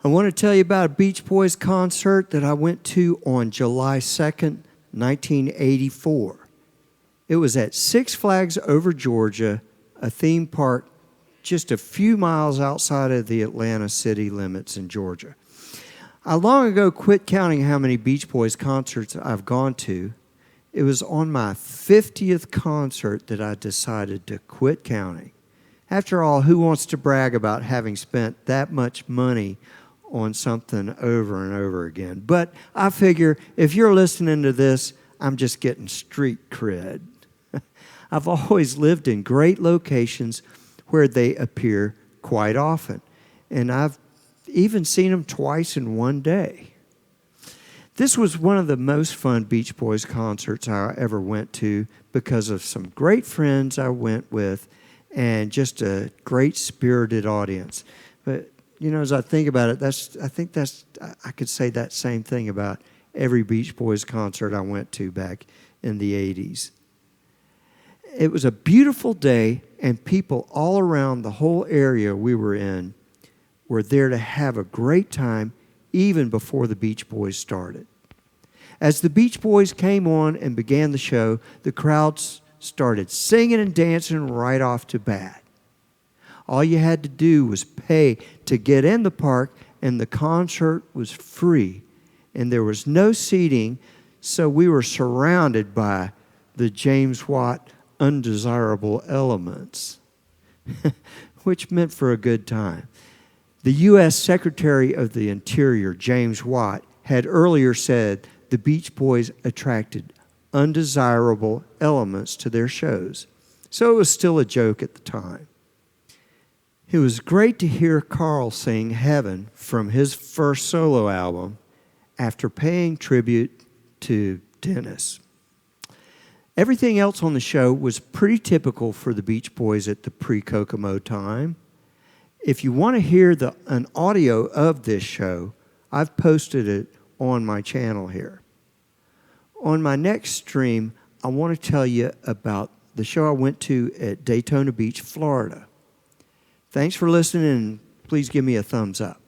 I want to tell you about a Beach Boys concert that I went to on July 2nd, 1984. It was at Six Flags Over Georgia, a theme park just a few miles outside of the Atlanta city limits in Georgia. I long ago quit counting how many Beach Boys concerts I've gone to. It was on my 50th concert that I decided to quit counting. After all, who wants to brag about having spent that much money on something over and over again? But I figure if you're listening to this, I'm just getting street cred. I've always lived in great locations where they appear quite often, and I've even seen them twice in one day. This was one of the most fun Beach Boys concerts I ever went to because of some great friends I went with and just a great spirited audience. But, you know, as I think about it, I could say that same thing about every Beach Boys concert I went to back in the 80s. It was a beautiful day, and people all around the whole area we were in were there to have a great time even before the Beach Boys started. As the Beach Boys came on and began the show, the crowds started singing and dancing right off the bat. All you had to do was pay to get in the park, and the concert was free, and there was no seating, so we were surrounded by the James Watt undesirable elements, which meant for a good time. The U.S. Secretary of the Interior, James Watt, had earlier said the Beach Boys attracted undesirable elements to their shows, so it was still a joke at the time. It was great to hear Carl sing Heaven from his first solo album after paying tribute to Dennis. Everything else on the show was pretty typical for the Beach Boys at the pre-Kokomo time. If you want to hear an audio of this show, I've posted it on my channel here. On my next stream, I want to tell you about the show I went to at Daytona Beach, Florida. Thanks for listening, and please give me a thumbs up.